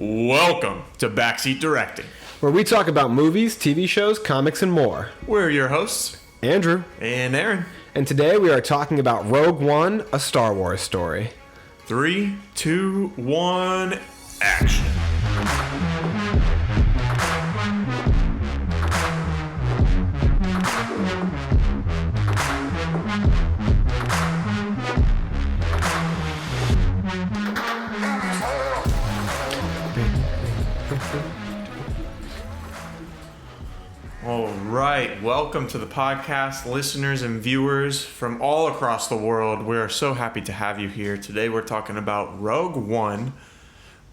Welcome to Backseat Directing, where we talk about movies, TV shows, comics, and more. We're your hosts, Andrew and Aaron. And today we are talking about Rogue One, a Star Wars story. 3, 2, 1, action. All right, welcome to the podcast, listeners and viewers from all across the world. We are so happy to have you here. Today we're talking about Rogue One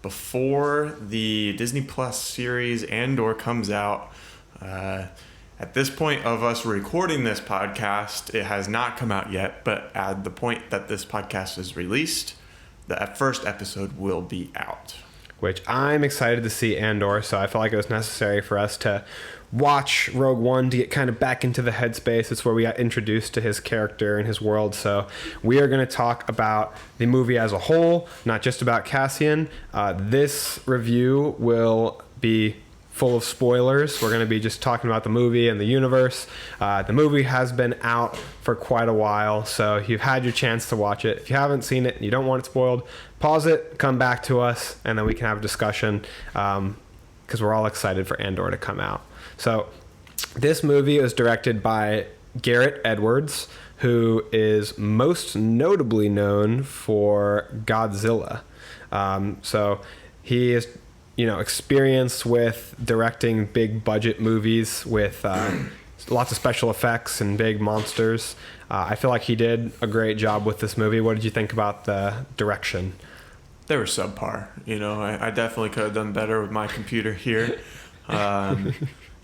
before the Disney Plus series Andor comes out. At this point of us recording this podcast, it has not come out yet, but at the point that this podcast is released, the first episode will be out. Which I'm excited to see Andor, so I felt like it was necessary for us to watch Rogue One to get kind of back into the headspace. It's where we got introduced to his character and his world. So we are going to talk about the movie as a whole, not just about Cassian. This review will be full of spoilers. We're going to be just talking about the movie and the universe. The movie has been out for quite a while, so you've had your chance to watch it. If you haven't seen it and you don't want it spoiled, pause it, come back to us, and then we can have a discussion because we're all excited for Andor to come out. So this movie is directed by Gareth Edwards, who is most notably known for Godzilla. So he is, experienced with directing big budget movies with lots of special effects and big monsters. I feel like he did a great job with this movie. What did you think about the direction? They were subpar. I definitely could have done better with my computer here.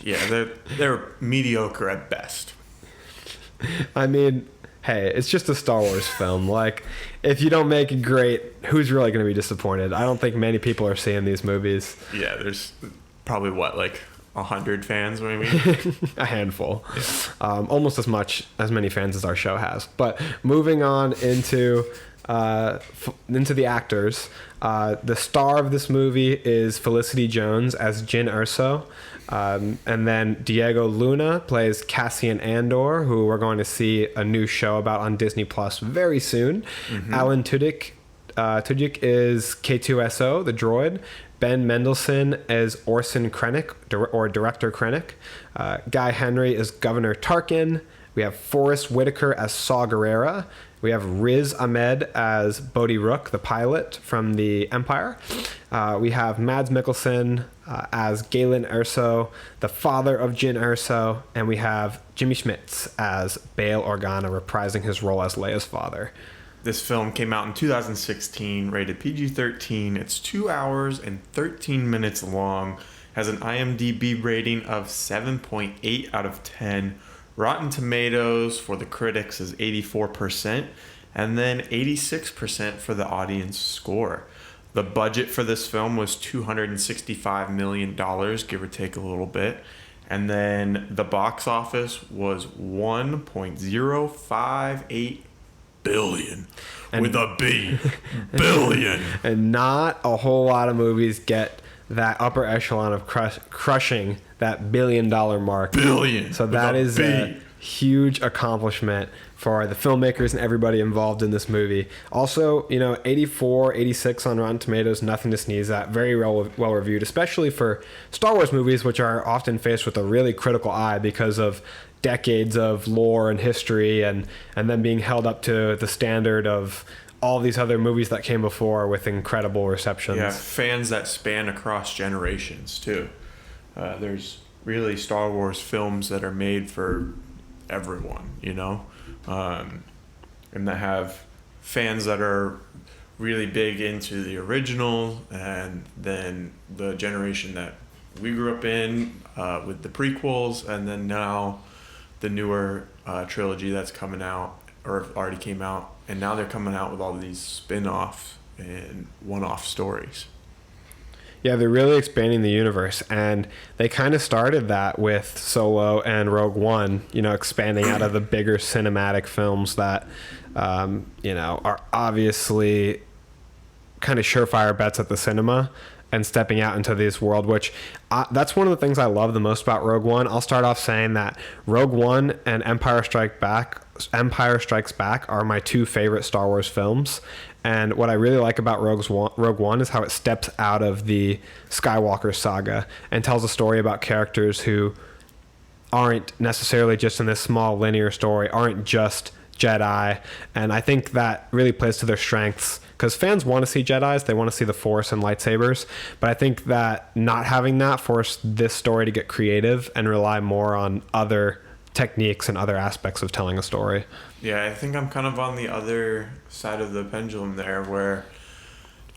Yeah, they're mediocre at best. I mean, hey, it's just a Star Wars film. Like, if you don't make it great, who's really going to be disappointed? I don't think many people are seeing these movies. Yeah, there's probably, 100 fans, maybe? A handful. Yeah. Almost as many fans as our show has. But moving on into the actors, the star of this movie is Felicity Jones as Jyn Erso. And then Diego Luna plays Cassian Andor, who we're going to see a new show about on Disney Plus very soon. Mm-hmm. Alan Tudyk is K2SO, the droid. Ben Mendelsohn as Orson Krennic, or Director Krennic. Guy Henry is Governor Tarkin. We have Forrest Whitaker as Saw Gerrera. We have Riz Ahmed as Bodhi Rook, the pilot from the Empire. We have Mads Mikkelsen as Galen Erso, the father of Jyn Erso. And we have Jimmy Schmitz as Bail Organa, reprising his role as Leia's father. This film came out in 2016, rated PG-13. It's 2 hours and 13 minutes long. Has an IMDb rating of 7.8 out of 10. Rotten Tomatoes for the critics is 84%, and then 86% for the audience score. The budget for this film was $265 million, give or take a little bit. And then the box office was $1.058 billion. With a B. Billion. And not a whole lot of movies get that upper echelon of crushing that $1 billion mark. Billion. So that is a huge accomplishment for the filmmakers and everybody involved in this movie. Also, 84, 86 on Rotten Tomatoes, nothing to sneeze at. Very well reviewed, especially for Star Wars movies, which are often faced with a really critical eye because of decades of lore and history and then being held up to the standard of all these other movies that came before with incredible receptions. Yeah, fans that span across generations, too. There's really Star Wars films that are made for everyone, and that have fans that are really big into the original, and then the generation that we grew up in with the prequels, and then now the newer trilogy that's coming out, or already came out, and now they're coming out with all these spin-off and one-off stories. Yeah, they're really expanding the universe, and they kind of started that with Solo and Rogue One, expanding out of the bigger cinematic films that, are obviously kind of surefire bets at the cinema. and stepping out into this world, which that's one of the things I love the most about Rogue One. I'll start off saying that Rogue One and Empire Strikes Back are my two favorite Star Wars films. And what I really like about Rogue One is how it steps out of the Skywalker saga and tells a story about characters who aren't necessarily just in this small linear story, aren't just Jedi. And I think that really plays to their strengths, because fans want to see Jedis, they want to see the Force and lightsabers, but I think that not having that forced this story to get creative and rely more on other techniques and other aspects of telling a story. Yeah, I think I'm kind of on the other side of the pendulum there, where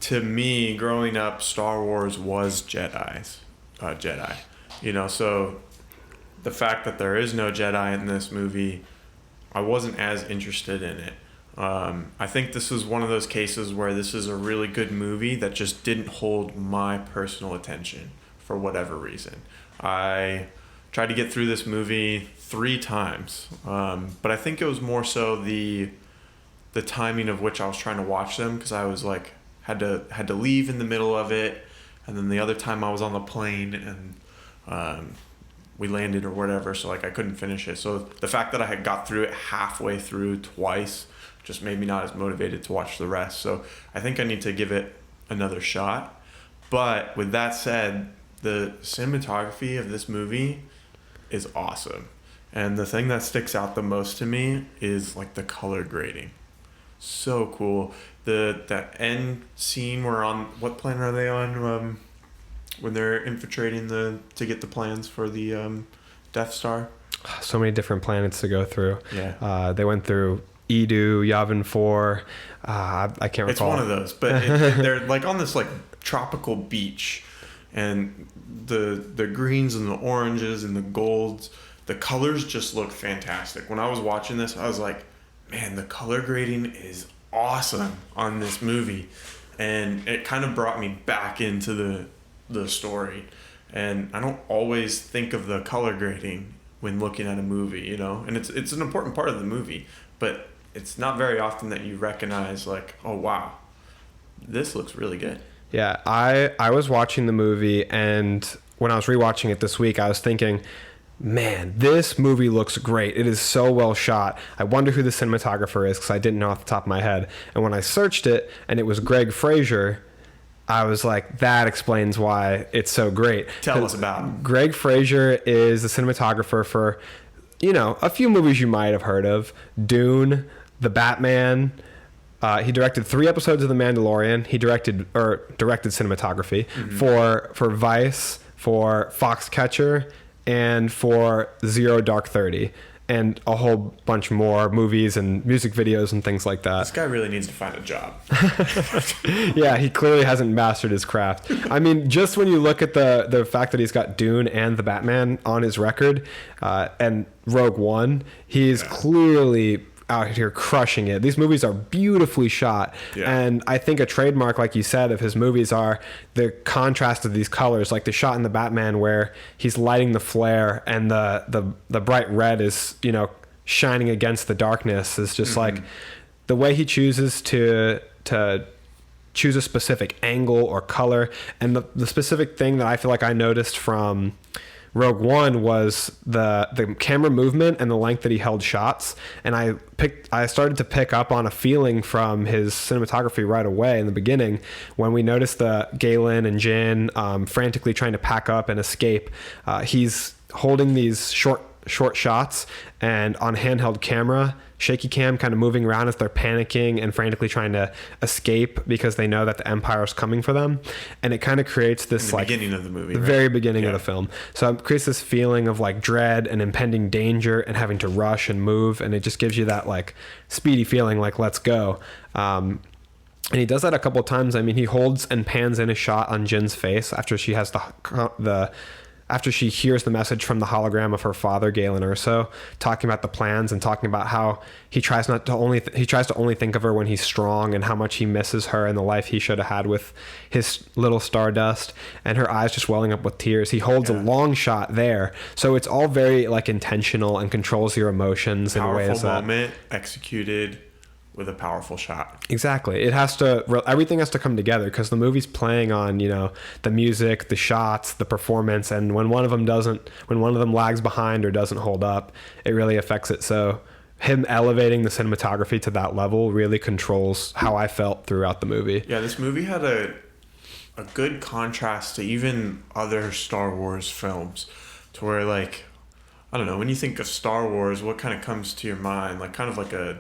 to me, growing up, Star Wars was Jedi. So the fact that there is no Jedi in this movie, I wasn't as interested in it. I think this is one of those cases where this is a really good movie that just didn't hold my personal attention for whatever reason. I tried to get through this movie 3 times, but I think it was more so the timing of which I was trying to watch them, because I was like had to leave in the middle of it, and then the other time I was on the plane and we landed or whatever, so like I couldn't finish it. So the fact that I had got through it halfway through twice just made me not as motivated to watch the rest. So I think I need to give it another shot. But with that said, the cinematography of this movie is awesome. And the thing that sticks out the most to me is like the color grading. So cool. That end scene where on what planet are they on? When they're infiltrating to get the plans for the Death Star. So many different planets to go through. Yeah. They went through Edu, Yavin 4. I can't recall. It's one of those, but they're like on this like tropical beach, and the greens and the oranges and the golds, the colors just look fantastic. When I was watching this, I was like, man, the color grading is awesome on this movie, and it kind of brought me back into the story. And I don't always think of the color grading when looking at a movie, and it's an important part of the movie, but it's not very often that you recognize like, oh wow, this looks really good. Yeah, I was watching the movie, and when I was rewatching it this week, I was thinking, man, this movie looks great. It is so well shot. I wonder who the cinematographer is, because I didn't know off the top of my head. And when I searched it and it was Greg Fraser, I was like, that explains why it's so great. Tell us about him. Greg Fraser is the cinematographer for, a few movies you might have heard of. Dune, The Batman. He directed 3 episodes of The Mandalorian. He directed cinematography for Vice, for Foxcatcher, and for Zero Dark 30, and a whole bunch more movies and music videos and things like that. This guy really needs to find a job. Yeah, he clearly hasn't mastered his craft. I mean, just when you look at the fact that he's got Dune and The Batman on his record, and Rogue One, he's clearly out here crushing it. These movies are beautifully shot, and I think a trademark, like you said, of his movies are the contrast of these colors, like the shot in The Batman where he's lighting the flare and the bright red is shining against the darkness, is just like the way he chooses to choose a specific angle or color. And the specific thing that I feel like I noticed from Rogue One was the camera movement and the length that he held shots, and I started to pick up on a feeling from his cinematography right away in the beginning when we noticed the Galen and Jin frantically trying to pack up and escape. He's holding these short shots and on handheld camera, shaky cam, kind of moving around as they're panicking and frantically trying to escape because they know that the Empire is coming for them. And it kind of creates this beginning of the movie, the very beginning of the film. So it creates this feeling of like dread and impending danger and having to rush and move. And it just gives you that like speedy feeling, like, let's go. And he does that a couple of times. I mean, he holds and pans in a shot on Jin's face after she has after she hears the message from the hologram of her father, Galen Erso, talking about the plans and talking about how he tries to only think of her when he's strong, and how much he misses her and the life he should have had with his little Stardust, and her eyes just welling up with tears. He holds a long shot there, so it's all very like intentional and controls your emotions in ways that moment executed with a powerful shot. Exactly. Everything has to come together, because the movie's playing on, the music, the shots, the performance, and when one of them lags behind or doesn't hold up, it really affects it. So him elevating the cinematography to that level really controls how I felt throughout the movie. Yeah, this movie had a good contrast to even other Star Wars films, to where, like, I don't know, when you think of Star Wars, what kind of comes to your mind? Like, kind of like a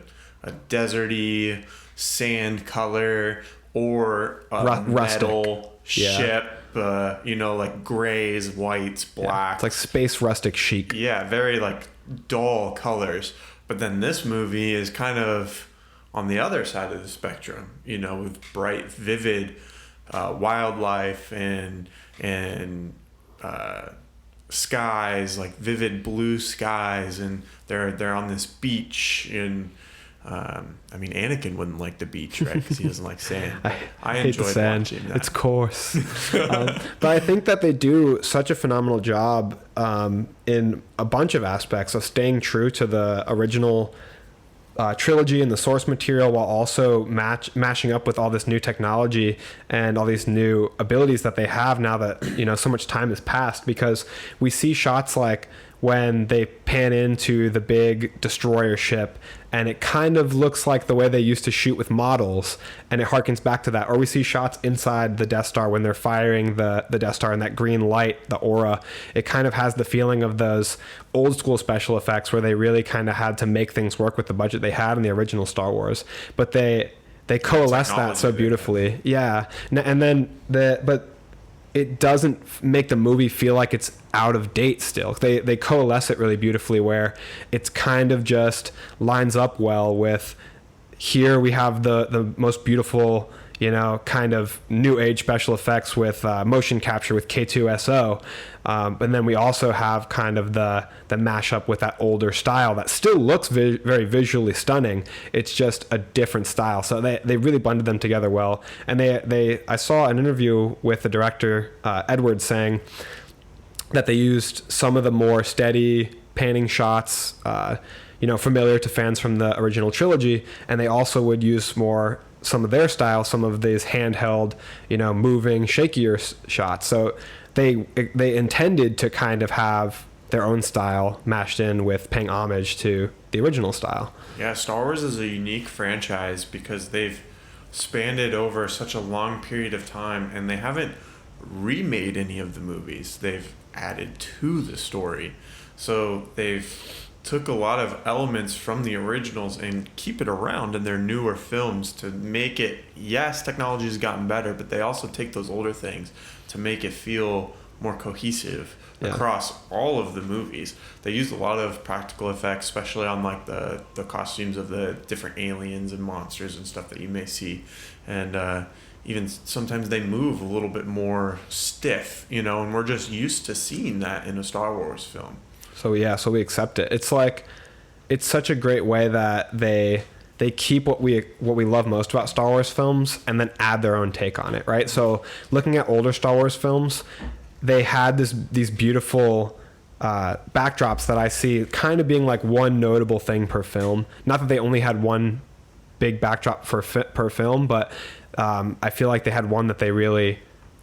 deserty sand color, or a metal ship, like grays, whites, blacks. It's like space rustic chic. Yeah, very like dull colors. But then this movie is kind of on the other side of the spectrum, with bright, vivid wildlife and skies, like vivid blue skies, and they're on this beach. And Anakin wouldn't like the beach, right? Because he doesn't like sand. I hate the sand. Watching that. It's coarse. But I think that they do such a phenomenal job in a bunch of aspects of staying true to the original trilogy and the source material, while also mashing up with all this new technology and all these new abilities that they have now that so much time has passed. Because we see shots like when they pan into the big destroyer ship, and it kind of looks like the way they used to shoot with models, and it harkens back to that. Or we see shots inside the Death Star when they're firing the Death Star, and that green light, the aura, it kind of has the feeling of those old school special effects where they really kind of had to make things work with the budget they had in the original Star Wars. But they coalesce that so beautifully. Yeah. And then but it doesn't make the movie feel like it's out of date still. They coalesce it really beautifully, where it's kind of just lines up well with, here we have the most beautiful, kind of new age special effects with motion capture with K2SO. And then we also have kind of the mashup with that older style that still looks very visually stunning. It's just a different style. So they really blended them together well. And I saw an interview with the director, Edwards, saying that they used some of the more steady panning shots, familiar to fans from the original trilogy. And they also would use some of their style, some of these handheld, moving, shakier shots. So they intended to kind of have their own style mashed in with paying homage to the original style. Yeah, Star Wars is a unique franchise because they've spanned it over such a long period of time, and they haven't remade any of the movies. They've added to the story. So they've took a lot of elements from the originals and keep it around in their newer films to make it, yes, technology has gotten better, but they also take those older things to make it feel more cohesive across all of the movies. They used a lot of practical effects, especially on like the costumes of the different aliens and monsters and stuff that you may see. And even sometimes they move a little bit more stiff, and we're just used to seeing that in a Star Wars film. So we accept it. It's like, it's such a great way that they keep what we love most about Star Wars films and then add their own take on it, right? So looking at older Star Wars films, they had these beautiful backdrops that I see kind of being like one notable thing per film. Not that they only had one big backdrop per film, but I feel like they had one that they really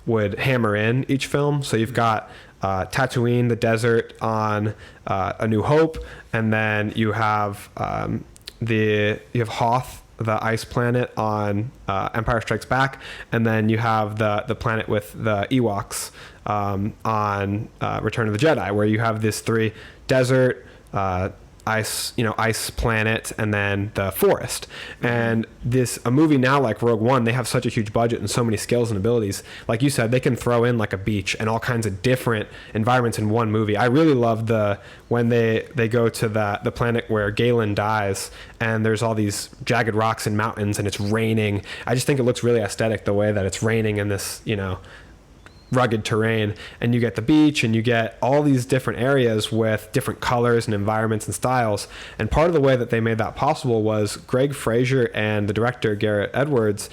would hammer in each film. So you've got Tatooine, the desert on A New Hope, and then you have Hoth, the ice planet on Empire Strikes Back, and then you have the planet with the Ewoks on Return of the Jedi, where you have this three: desert, ice planet, and then the forest. And a movie now like Rogue One, they have such a huge budget and so many skills and abilities. Like you said, they can throw in like a beach and all kinds of different environments in one movie. I really love when they go to the planet where Galen dies, and there's all these jagged rocks and mountains, and it's raining. I just think it looks really aesthetic the way that it's raining in this, rugged terrain, and you get the beach, and you get all these different areas with different colors and environments and styles. And part of the way that they made that possible was Greg Fraser and the director Gareth Edwards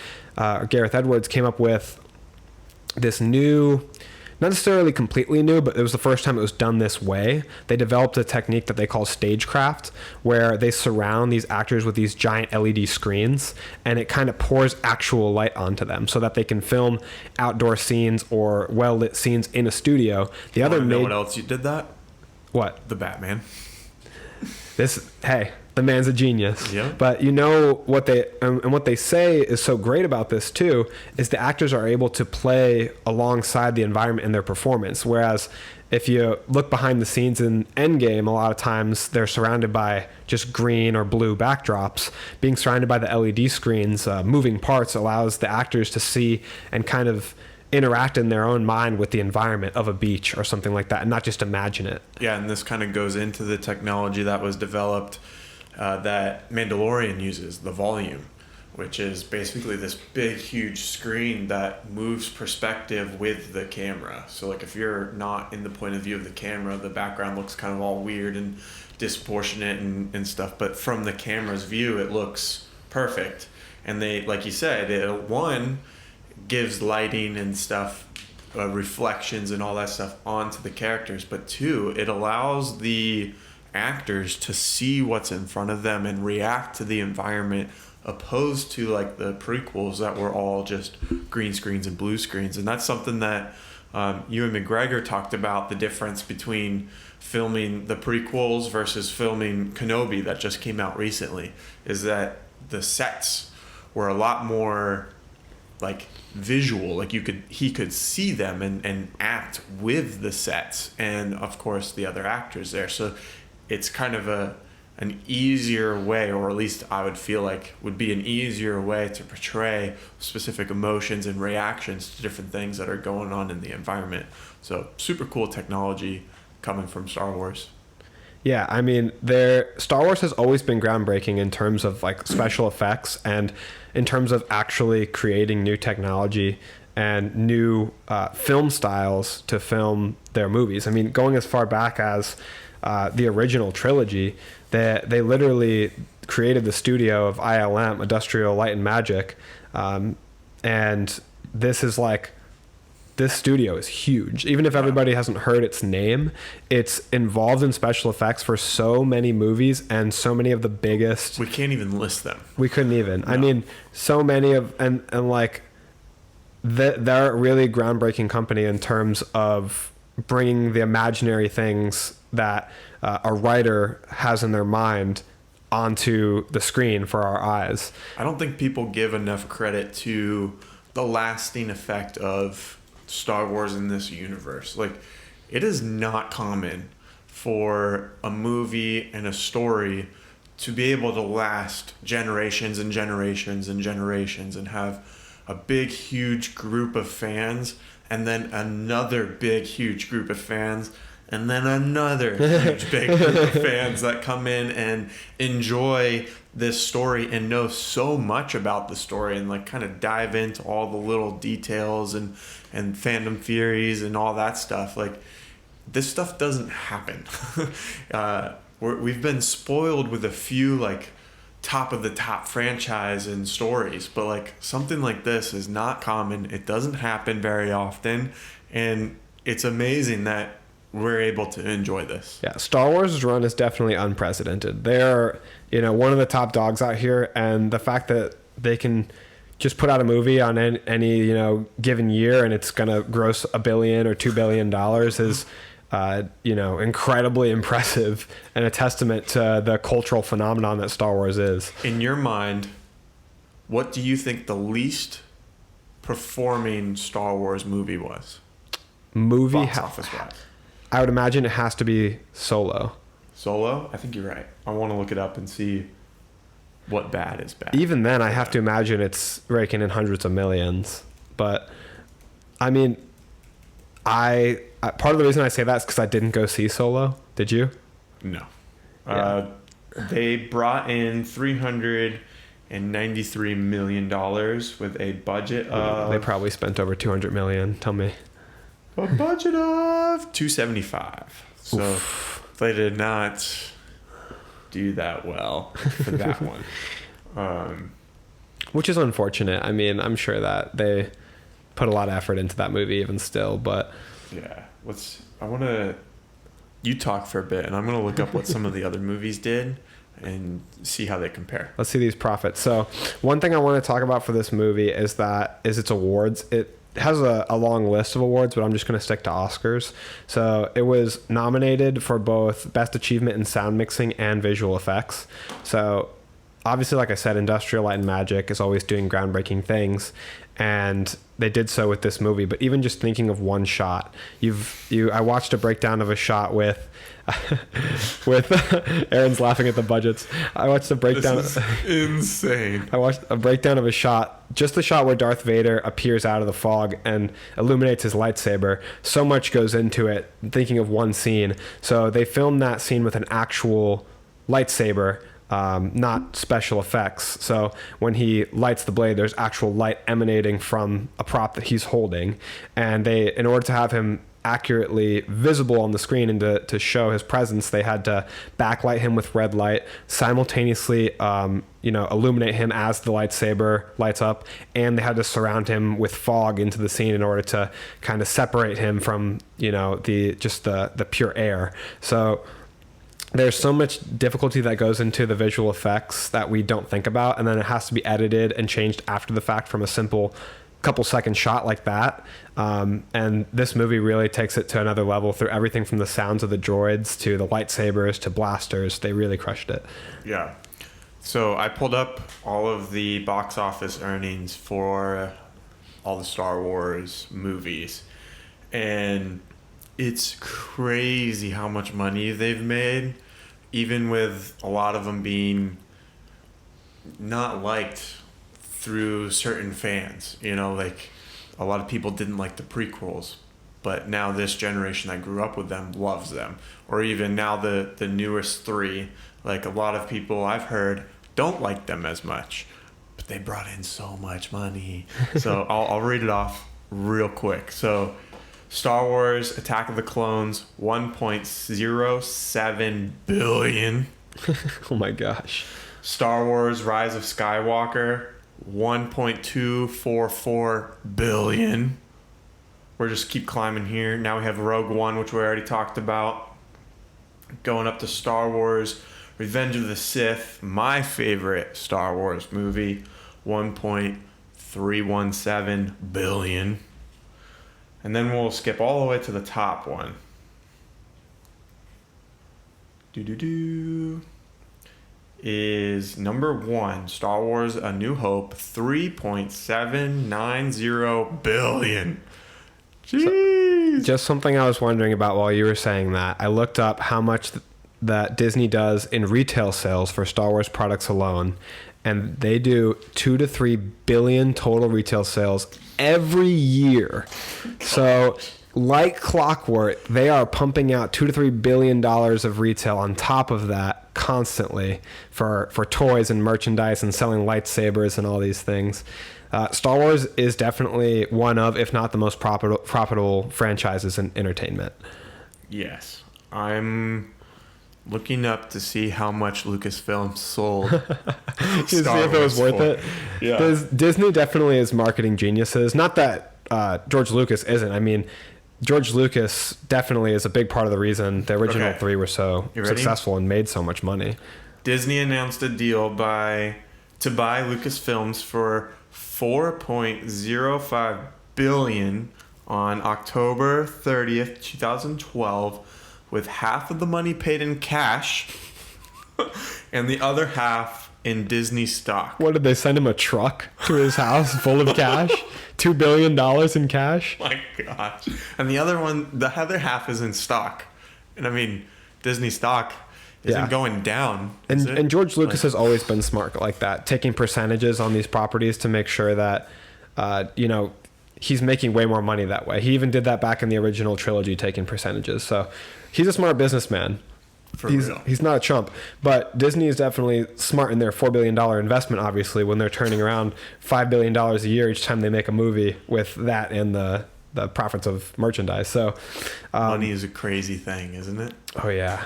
came up with this new not necessarily completely new, but it was the first time it was done this way. They developed a technique that they call Stagecraft, where they surround these actors with these giant LED screens, and it kind of pours actual light onto them so that they can film outdoor scenes or well-lit scenes in a studio. The other know what else you did that? What? The Batman. Hey, the man's a genius. Yeah. But you know what they say is so great about this too is the actors are able to play alongside the environment in their performance. Whereas if you look behind the scenes in Endgame, a lot of times they're surrounded by just green or blue backdrops. Being surrounded by the LED screens, moving parts allows the actors to see and kind of interact in their own mind with the environment of a beach or something like that, and not just imagine it. Yeah, and this kind of goes into the technology that was developed that Mandalorian uses, the volume, which is basically this big, huge screen that moves perspective with the camera. So like if you're not in the point of view of the camera, the background looks kind of all weird and disproportionate and stuff, but from the camera's view, it looks perfect. And they, like you said, one gives lighting and stuff, reflections and all that stuff onto the characters, but two, it allows the actors to see what's in front of them and react to the environment, opposed to like the prequels that were all just green screens and blue screens. And that's something that Ewan McGregor talked about, the difference between filming the prequels versus filming Kenobi that just came out recently, is that the sets were a lot more like visual, like he could see them and act with the sets and of course the other actors there. So it's kind of an easier way, or at least I would feel like would be an easier way to portray specific emotions and reactions to different things that are going on in the environment. So super cool technology coming from Star Wars. Yeah, I mean, Star Wars has always been groundbreaking in terms of like special effects and in terms of actually creating new technology and new film styles to film their movies. I mean, going as far back as the original trilogy, they literally created the studio of ILM, Industrial Light and Magic, and this studio is huge. Even if everybody hasn't heard its name, it's involved in special effects for so many movies and so many of the biggest. We can't even list them. We couldn't even. No. I mean, so many of and like they're a really groundbreaking company in terms of bringing the imaginary things that a writer has in their mind onto the screen for our eyes. I don't think people give enough credit to the lasting effect of Star Wars in this universe. Like, it is not common for a movie and a story to be able to last generations and generations and generations and have a big, huge group of fans and then another big, huge group of fans and then another huge, big group of fans that come in and enjoy this story and know so much about the story and like kind of dive into all the little details and fandom theories and all that stuff. Like, this stuff doesn't happen. We've been spoiled with a few like top of the top franchise and stories, but like something like this is not common. It doesn't happen very often, and it's amazing that we're able to enjoy this. Yeah, Star Wars' run is definitely unprecedented. They're, one of the top dogs out here, and the fact that they can just put out a movie on any given year and it's gonna gross $1 billion or $2 billion is incredibly impressive and a testament to the cultural phenomenon that Star Wars is. In your mind, what do you think the least performing Star Wars movie was? Box office wise. I would imagine it has to be Solo. Solo? I think you're right. I want to look it up and see what bad is bad. Even then, I have to imagine it's raking in hundreds of millions. But, I mean, I part of the reason I say that is because I didn't go see Solo. Did you? No. Yeah. They brought in $393 million with a budget of... They probably spent over $200 million. Tell me. A budget of $275. So they did not do that well for that one. Which is unfortunate. I mean, I'm sure that they put a lot of effort into that movie even still, but Yeah. I want to. You talk for a bit, and I'm going to look up what some of the other movies did and see how they compare. Let's see these profits. So one thing I want to talk about for this movie is its awards. It has a long list of awards, but I'm just going to stick to Oscars. So it was nominated for both Best Achievement in Sound Mixing and Visual Effects. So obviously, like I said, Industrial Light and Magic is always doing groundbreaking things, and they did so with this movie. But even just thinking of one shot, I watched a breakdown of a shot with Aaron's laughing at the budgets. I watched a breakdown. This is insane. I watched a breakdown of a shot, just the shot where Darth Vader appears out of the fog and illuminates his lightsaber. So much goes into it, thinking of one scene. So they filmed that scene with an actual lightsaber, not special effects. So when he lights the blade, there's actual light emanating from a prop that he's holding. And in order to have him accurately visible on the screen and to show his presence, they had to backlight him with red light, simultaneously illuminate him as the lightsaber lights up, and they had to surround him with fog into the scene in order to kind of separate him from the pure air. So there's so much difficulty that goes into the visual effects that we don't think about, and then it has to be edited and changed after the fact from a simple couple second shot like that. And this movie really takes it to another level through everything from the sounds of the droids to the lightsabers to blasters. They really crushed it. Yeah. So I pulled up all of the box office earnings for all the Star Wars movies, and it's crazy how much money they've made, even with a lot of them being not liked through certain fans. Like a lot of people didn't like the prequels, but now this generation that grew up with them loves them. Or even now the newest three, like a lot of people I've heard don't like them as much, but they brought in so much money. So I'll read it off real quick. So Star Wars Attack of the Clones, 1.07 billion. Oh my gosh. Star Wars Rise of Skywalker, 1.244 billion. We're just keep climbing here. Now we have Rogue One, which we already talked about. Going up to Star Wars Revenge of the Sith, my favorite Star Wars movie, 1.317 billion. And then we'll skip all the way to the top one. Is number one, Star Wars A New Hope, 3.790 billion. Jeez. Just something I was wondering about while you were saying that. I looked up how much that Disney does in retail sales for Star Wars products alone, and they do 2 to 3 billion total retail sales every year. So like clockwork, they are pumping out $2 to $3 billion of retail on top of that constantly for toys and merchandise and selling lightsabers and all these things. Star Wars is definitely one of, if not the most profitable franchises in entertainment. Yes. I'm looking up to see how much Lucasfilm sold. To see if it was worth it. Yeah. Disney definitely is marketing geniuses. Not that George Lucas isn't. I mean, George Lucas definitely is a big part of the reason the original three were so successful and made so much money. Disney announced a deal to buy Lucasfilms for $4.05 billion on October 30th, 2012, with half of the money paid in cash and the other half in Disney stock. What, did they send him a truck to his house full of cash? $2 billion in cash? My gosh. And the other half is in stock. And I mean, Disney stock isn't going down. And George Lucas has always been smart like that, taking percentages on these properties to make sure that, he's making way more money that way. He even did that back in the original trilogy, taking percentages. So he's a smart businessman. He's not a chump. But Disney is definitely smart in their $4 billion investment, obviously, when they're turning around $5 billion a year each time they make a movie with that and the profits of merchandise. So money is a crazy thing, isn't it? Oh, yeah.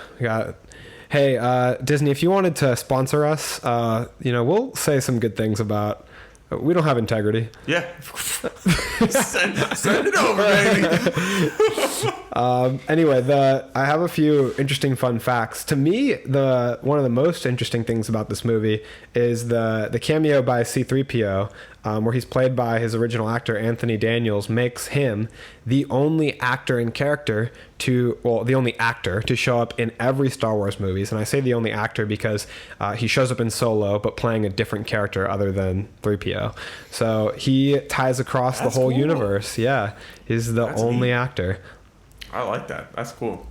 Hey, Disney, if you wanted to sponsor us, we'll say some good things about We don't have integrity. Yeah. send it over, baby. Anyway, I have a few interesting fun facts. To me, one of the most interesting things about this movie is the cameo by C-3PO, where he's played by his original actor Anthony Daniels, makes him the only actor and character the only actor to show up in every Star Wars movies. And I say the only actor because he shows up in Solo, but playing a different character other than 3PO. So he ties across the whole universe. Yeah, he's the only actor. I like that. That's cool.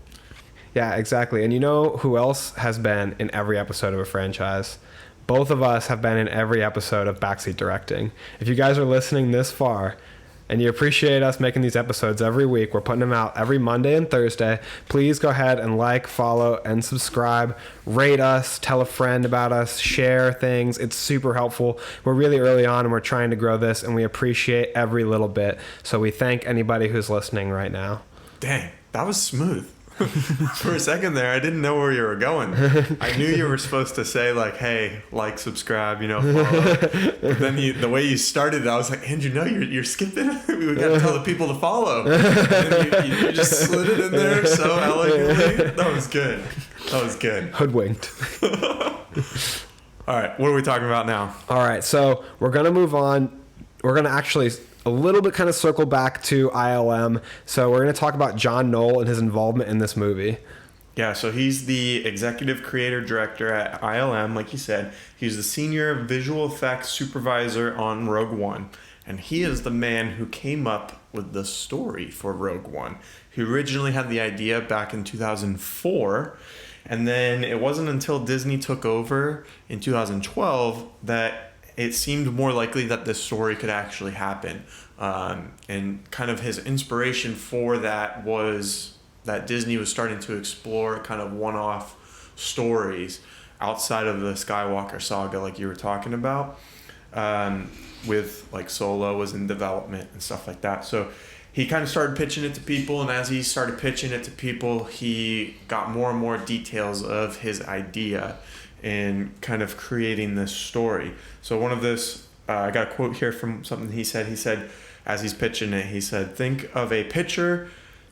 Yeah, exactly. And you know who else has been in every episode of a franchise? Both of us have been in every episode of Backseat Directing. If you guys are listening this far and you appreciate us making these episodes every week, we're putting them out every Monday and Thursday, please go ahead and like, follow, and subscribe. Rate us, tell a friend about us, share things. It's super helpful. We're really early on and we're trying to grow this, and we appreciate every little bit. So we thank anybody who's listening right now. Dang, that was smooth. For a second there, I didn't know where you were going. I knew you were supposed to say, like, hey, like, subscribe, follow. But then the way you started it, I was like, Andrew, no, you're skipping. We got to tell the people to follow. And then you just slid it in there so elegantly. That was good. Hoodwinked. All right, what are we talking about now? All right, so we're going to move on. We're going to actually a little bit kind of circle back to ILM. So we're going to talk about John Knoll and his involvement in this movie. Yeah, so he's the executive creator director at ILM, like you said. He's the senior visual effects supervisor on Rogue One. And he is the man who came up with the story for Rogue One. He originally had the idea back in 2004. And then it wasn't until Disney took over in 2012 that it seemed more likely that this story could actually happen. And kind of his inspiration for that was that Disney was starting to explore kind of one-off stories outside of the Skywalker saga, like you were talking about, with like Solo was in development and stuff like that. So he kind of started pitching it to people, and as he started pitching it to people, he got more and more details of his idea and kind of creating this story. So one of this, I got a quote here from something he said. He said, as he's pitching it, he said, think of a picture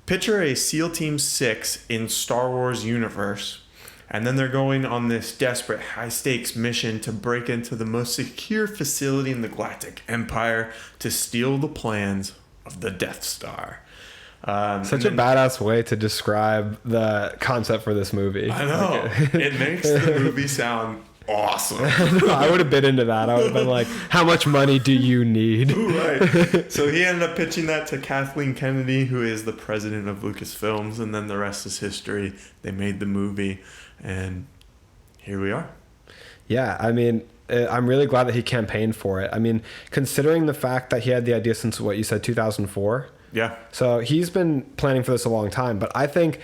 a SEAL Team 6 in Star Wars universe, and then they're going on this desperate, high-stakes mission to break into the most secure facility in the Galactic Empire to steal the plans of the Death Star. Such a badass way to describe the concept for this movie. I know. It makes the movie sound awesome. I would have been into that. I would have been like, how much money do you need? Right. So he ended up pitching that to Kathleen Kennedy, who is the president of Lucasfilms, and then the rest is history. They made the movie, and here we are. Yeah, I mean, I'm really glad that he campaigned for it. I mean, considering the fact that he had the idea since, what you said, 2004? Yeah. So he's been planning for this a long time, but I think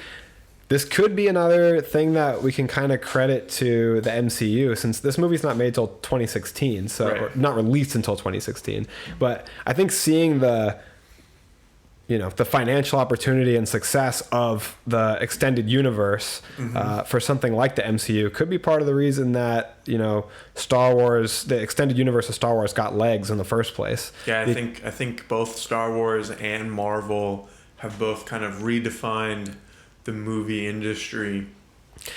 this could be another thing that we can kind of credit to the MCU, since this movie's not made till 2016, so right. Or not released until 2016. But I think seeing the financial opportunity and success of the extended universe for something like the MCU could be part of the reason that, Star Wars, the extended universe of Star Wars got legs in the first place. Yeah, I think both Star Wars and Marvel have both kind of redefined the movie industry,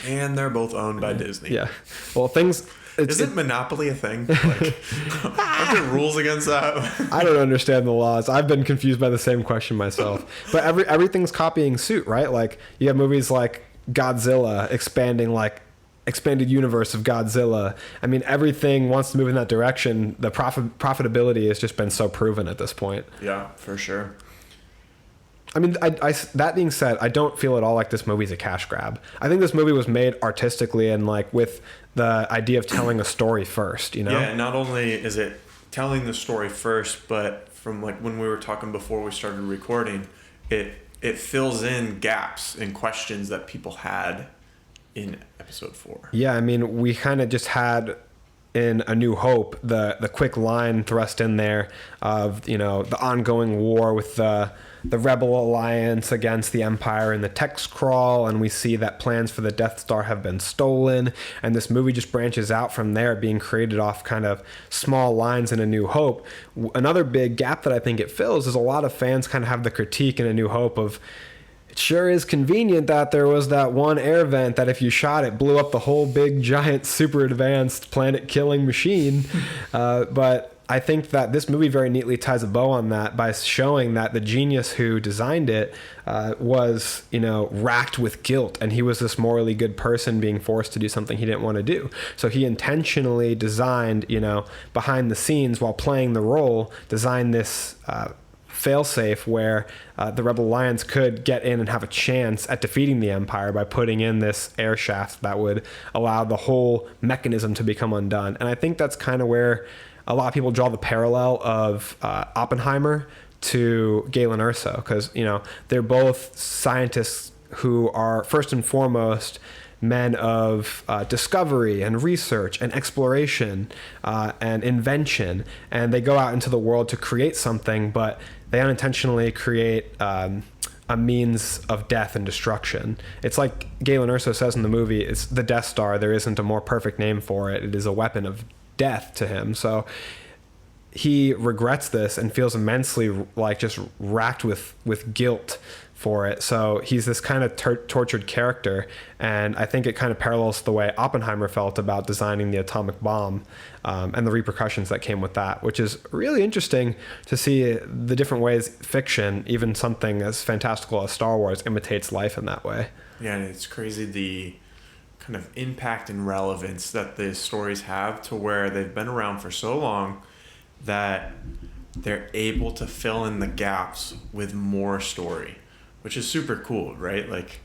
and they're both owned by Disney. Yeah. Well, isn't monopoly a thing? Like, aren't there rules against that? I don't understand the laws. I've been confused by the same question myself. But everything's copying suit, right? Like, you have movies like Godzilla expanded universe of Godzilla. I mean, everything wants to move in that direction. The profitability has just been so proven at this point. Yeah, for sure. I mean, that being said, I don't feel at all like this movie's a cash grab. I think this movie was made artistically and like with the idea of telling a story first, Yeah, not only is it telling the story first, but from like when we were talking before we started recording, it fills in gaps and questions that people had in episode 4. Yeah, I mean, we kind of just had in A New Hope, the quick line thrust in there of, you know, the ongoing war with the Rebel Alliance against the Empire in the text crawl, and we see that plans for the Death Star have been stolen, and this movie just branches out from there, being created off kind of small lines in A New Hope. Another big gap that I think it fills is a lot of fans kind of have the critique in A New Hope of, it sure is convenient that there was that one air vent that if you shot it blew up the whole big giant super advanced planet killing machine. But I think that this movie very neatly ties a bow on that by showing that the genius who designed it was, you know, racked with guilt, and he was this morally good person being forced to do something he didn't want to do. So he intentionally designed, you know, behind the scenes while playing the role, designed this failsafe where the Rebel Alliance could get in and have a chance at defeating the Empire by putting in this air shaft that would allow the whole mechanism to become undone. And I think that's kind of where a lot of people draw the parallel of Oppenheimer to Galen Erso, because, you know, they're both scientists who are first and foremost men of discovery and research and exploration and invention, and they go out into the world to create something, but they unintentionally create a means of death and destruction. It's like Galen Erso says in the movie, it's the Death Star. There isn't a more perfect name for it. It is a weapon of death to him. So he regrets this and feels immensely like just racked with guilt for it. So he's this kind of tortured character, and I think it kind of parallels the way Oppenheimer felt about designing the atomic bomb and the repercussions that came with that, which is really interesting to see the different ways fiction, even something as fantastical as Star Wars, imitates life in that way. Yeah, and it's crazy the kind of impact and relevance that the stories have, to where they've been around for so long that they're able to fill in the gaps with more story, which is super cool, right? Like,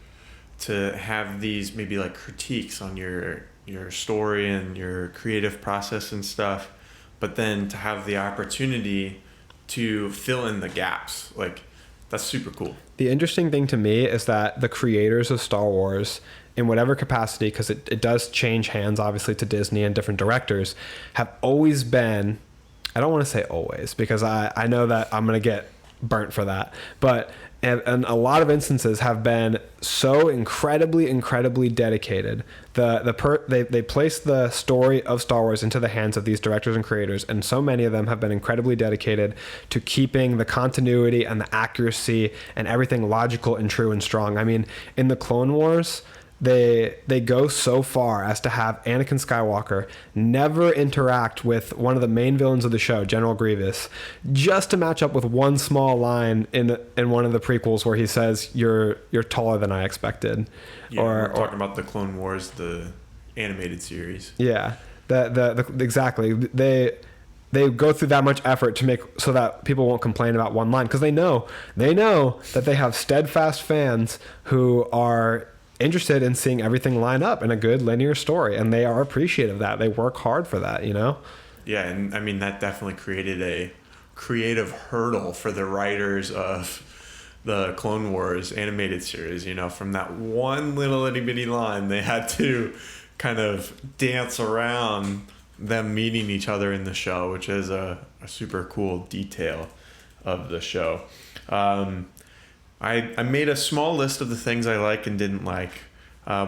to have these maybe like critiques on your story and your creative process and stuff, but then to have the opportunity to fill in the gaps, like, that's super cool. The interesting thing to me is that the creators of Star Wars, in whatever capacity, because it does change hands obviously to Disney and different directors, have always been, I don't want to say always, because I know that I'm going to get burnt for that, but in a lot of instances have been so incredibly dedicated. They place the story of Star Wars into the hands of these directors and creators, and so many of them have been incredibly dedicated to keeping the continuity and the accuracy and everything logical and true and strong. I mean, in the Clone Wars, they go so far as to have Anakin Skywalker never interact with one of the main villains of the show, General Grievous, just to match up with one small line in one of the prequels where he says, "You're taller than I expected." Yeah, we're talking about the Clone Wars, the animated series. Yeah, exactly. They go through that much effort to make so that people won't complain about one line, because they know that they have steadfast fans who are interested in seeing everything line up in a good linear story, and they are appreciative of that. They work hard for that, you know? Yeah, and I mean, that definitely created a creative hurdle for the writers of the Clone Wars animated series, you know, from that one little itty bitty line, they had to kind of dance around them meeting each other in the show, which is a super cool detail of the show. I made a small list of the things I like and didn't like.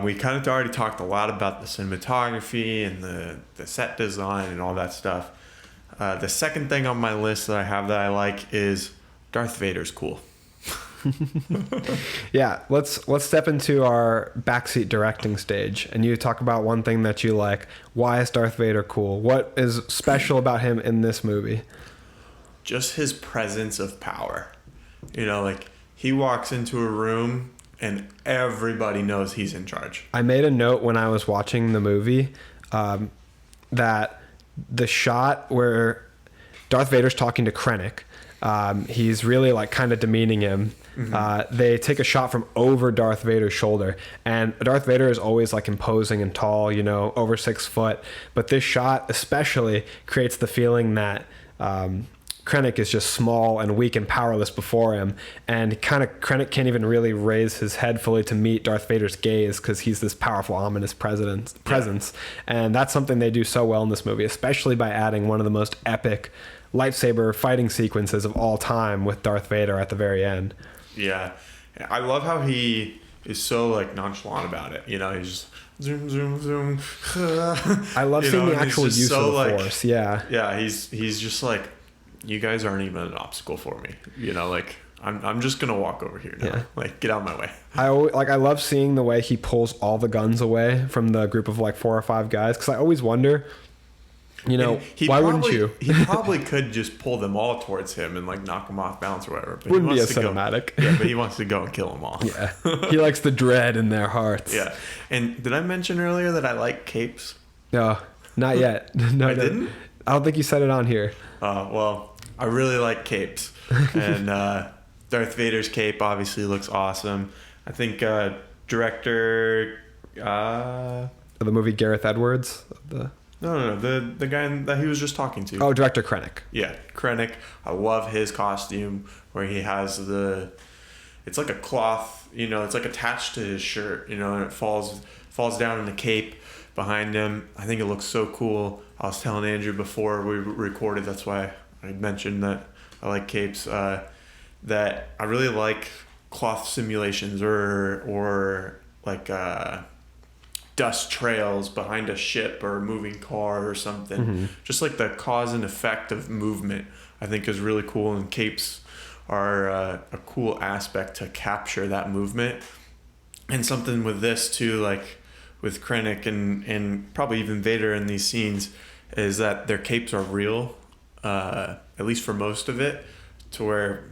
We kind of already talked a lot about the cinematography and the set design and all that stuff. The second thing on my list that I have that I like is Darth Vader's cool. Yeah, let's step into our backseat directing stage, and you talk about one thing that you like. Why is Darth Vader cool? What is special about him in this movie? Just his presence of power. You know, like, he walks into a room and everybody knows he's in charge. I made a note when I was watching the movie that the shot where Darth Vader's talking to Krennic, he's really like kind of demeaning him. Mm-hmm. They take a shot from over Darth Vader's shoulder, and Darth Vader is always like imposing and tall, you know, over 6 foot. But this shot especially creates the feeling that Krennic is just small and weak and powerless before him, and kind of Krennic can't even really raise his head fully to meet Darth Vader's gaze because he's this powerful, ominous presence. And that's something they do so well in this movie, especially by adding one of the most epic lightsaber fighting sequences of all time with Darth Vader at the very end. Yeah, I love how he is so like nonchalant about it. You know, he's just zoom, zoom, zoom. I love seeing the actual use of the Force. Yeah. Yeah, he's just like, you guys aren't even an obstacle for me. You know, like I'm just gonna walk over here now. Yeah. Like, get out of my way. I love seeing the way he pulls all the guns away from the group of like 4 or 5 guys, because I always wonder, you know, why wouldn't you? He probably could just pull them all towards him and like knock them off balance or whatever. But wouldn't be a cinematic. But he wants to go and kill them all. Yeah, he likes the dread in their hearts. Yeah. And did I mention earlier that I like capes? No, not yet. No, I didn't? I don't think you said it on here. Well, I really like capes. And Darth Vader's cape obviously looks awesome. I think director... the movie Gareth Edwards? No, the guy that he was just talking to. Oh, director Krennic. Yeah, Krennic. I love his costume where he has it's like a cloth, you know, it's like attached to his shirt, you know, and it falls down in the cape behind him. I think it looks so cool. I was telling Andrew before we recorded, that's why I mentioned that I like capes, that I really like cloth simulations or like dust trails behind a ship or a moving car or something. Mm-hmm. Just like the cause and effect of movement, I think is really cool, and capes are a cool aspect to capture that movement. And something with this too, like with Krennic and probably even Vader in these scenes, is that their capes are real, at least for most of it, to where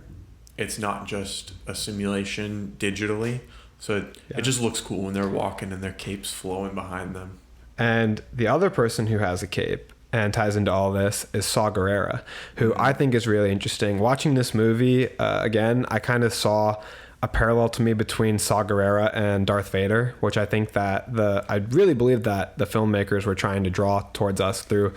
it's not just a simulation digitally. So it just looks cool when they're walking and their cape's flowing behind them. And the other person who has a cape and ties into all this is Saw Gerrera, who I think is really interesting. Watching this movie, again, I kind of saw a parallel to me between Saw Gerrera and Darth Vader, which I think that I really believe that the filmmakers were trying to draw towards us through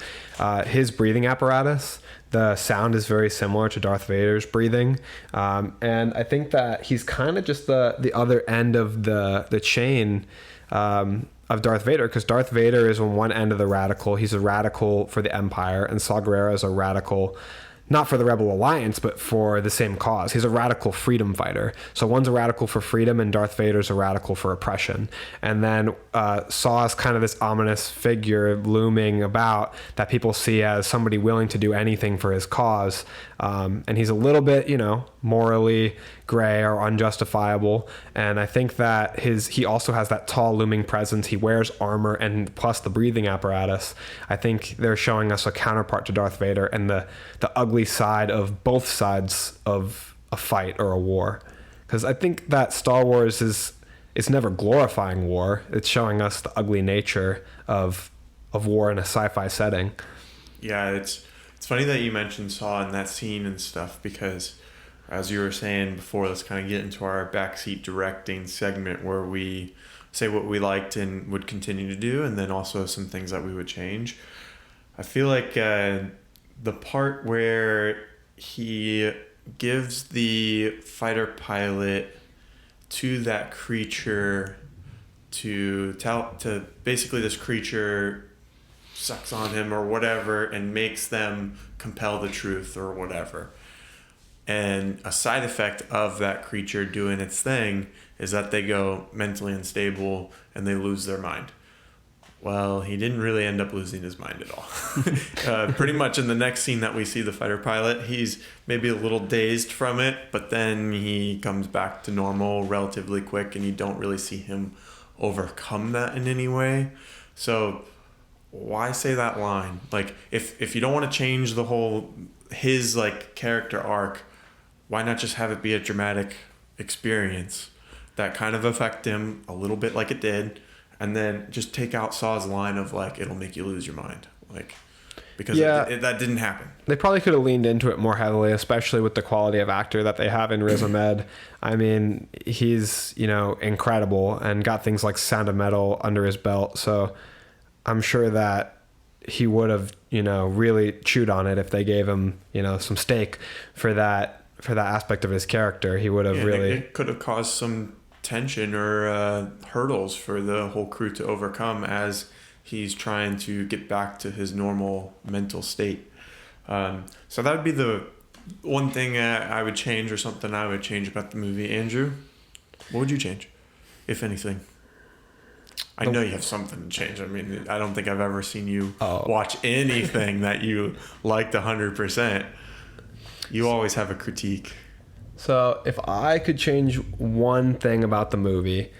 his breathing apparatus. The sound is very similar to Darth Vader's breathing. And I think that he's kind of just the other end of the chain of Darth Vader, because Darth Vader is on one end of the radical. He's a radical for the Empire, and Saw Gerrera is a radical not for the Rebel Alliance, but for the same cause. He's a radical freedom fighter. So one's a radical for freedom, and Darth Vader's a radical for oppression. And then Saw is kind of this ominous figure looming about that people see as somebody willing to do anything for his cause. And he's a little bit, morally gray or unjustifiable. And I think that he also has that tall looming presence. He wears armor and plus the breathing apparatus. I think they're showing us a counterpart to Darth Vader and the ugly side of both sides of a fight or a war. Because I think that Star Wars it's never glorifying war. It's showing us the ugly nature of war in a sci-fi setting. Yeah, it's funny that you mentioned Saw in that scene and stuff, because as you were saying before, let's kind of get into our backseat directing segment where we say what we liked and would continue to do, and then also some things that we would change. I feel like the part where he gives the fighter pilot to that creature to basically this creature sucks on him or whatever and makes them compel the truth or whatever. And a side effect of that creature doing its thing is that they go mentally unstable and they lose their mind. Well, he didn't really end up losing his mind at all. Pretty much in the next scene that we see the fighter pilot, he's maybe a little dazed from it, but then he comes back to normal relatively quick, and you don't really see him overcome that in any way. So why say that line? Like, if you don't want to change the whole his like character arc, why not just have it be a dramatic experience that kind of affect him a little bit like it did, and then just take out Saw's line of like, it'll make you lose your mind, like, because that didn't happen. They probably could have leaned into it more heavily, especially with the quality of actor that they have in Riz Ahmed. I mean, he's incredible and got things like Sound of Metal under his belt, so I'm sure that he would have, really chewed on it if they gave him, some steak for that aspect of his character. He would have really. It could have caused some tension or hurdles for the whole crew to overcome as he's trying to get back to his normal mental state. So that would be the one thing I would change, or something I would change about the movie. Andrew, what would you change, if anything? I know you have something to change. I mean, I don't think I've ever seen you watch anything that you liked 100%. You always have a critique. So if I could change one thing about the movie,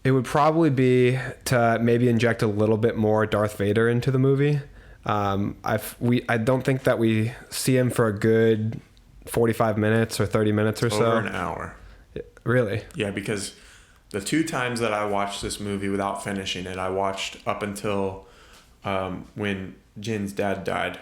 it would probably be to maybe inject a little bit more Darth Vader into the movie. I don't think that we see him for a good 45 minutes or 30 minutes or so. Over an hour. Really? Yeah, because the 2 times that I watched this movie without finishing it, I watched up until when Jin's dad died.